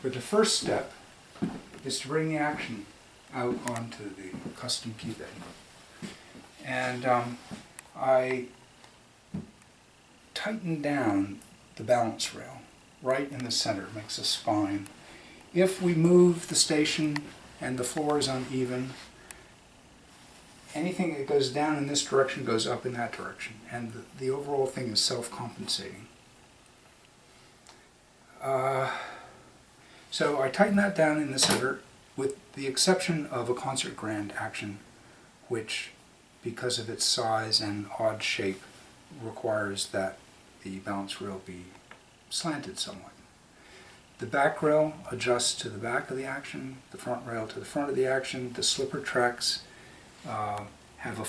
But the first step is to bring the action out onto the custom keybed. And I tighten down the balance rail right in the center, makes a spine. If we move the station and the floor is uneven, anything that goes down in this direction goes up in that direction, and the overall thing is self-compensating. So I tighten that down in the center, with the exception of a concert grand action, which, because of its size and odd shape, requires that the balance rail be slanted somewhat. The back rail adjusts to the back of the action, the front rail to the front of the action. The slipper tracks have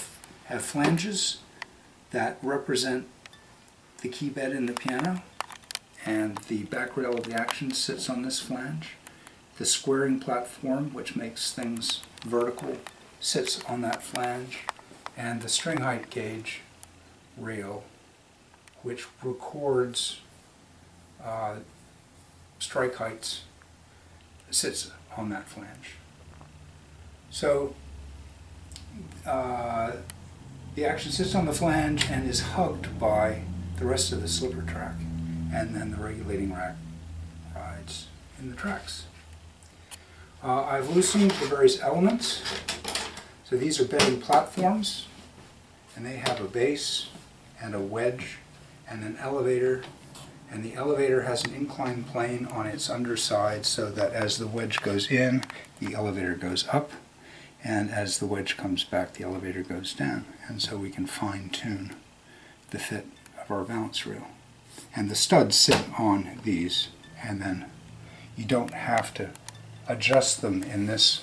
flanges that represent the keybed in the piano, and the back rail of the action sits on this flange. The squaring platform, which makes things vertical, sits on that flange, and the string height gauge rail, which records strike heights, sits on that flange. So the action sits on the flange and is hugged by the rest of the slipper track, and then the regulating rack rides in the tracks. I've loosened the various elements. So these are bedding platforms, and they have a base and a wedge and an elevator, and the elevator has an inclined plane on its underside so that as the wedge goes in, the elevator goes up, and as the wedge comes back, the elevator goes down, and so we can fine-tune the fit of our balance rail. And the studs sit on these, and then you don't have to adjust them in this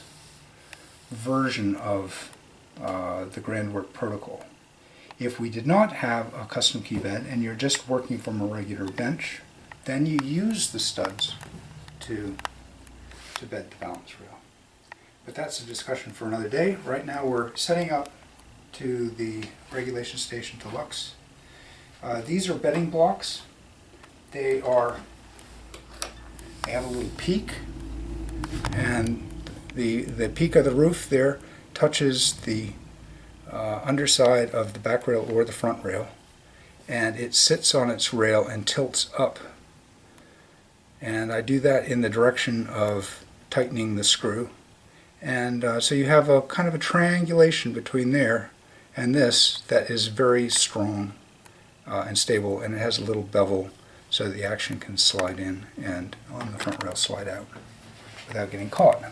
version of the Grandwork protocol. If we did not have a custom keybed and you're just working from a regular bench, then you use the studs to bed the balance rail. But that's a discussion for another day. Right now we're setting up to the regulation station deluxe. These are bedding blocks. They have a little peak, and the peak of the roof there touches the underside of the back rail or the front rail, and it sits on its rail and tilts up. And I do that in the direction of tightening the screw. And so you have a kind of a triangulation between there and this that is very strong and stable, and it has a little bevel so that the action can slide in and on the front rail slide out without getting caught.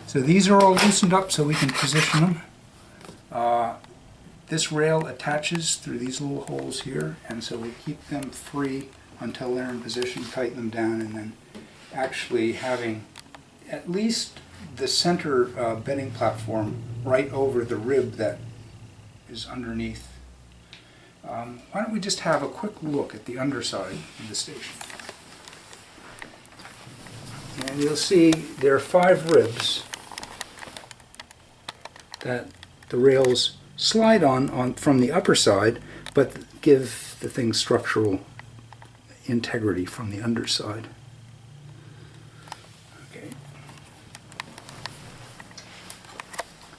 So these are all loosened up so we can position them. This rail attaches through these little holes here, and so we keep them free until they're in position, tighten them down, and then actually having at least the center bedding platform right over the rib that is underneath. Why don't we just have a quick look at the underside of the station. And you'll see there are 5 ribs that the rails slide on from the upper side, but give the thing structural integrity from the underside. Okay.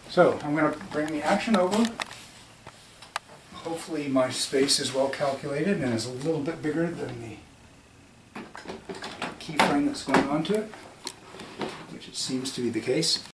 So I'm going to bring the action over. Hopefully my space is well calculated and is a little bit bigger than the keyframe that's going onto it, which it seems to be the case.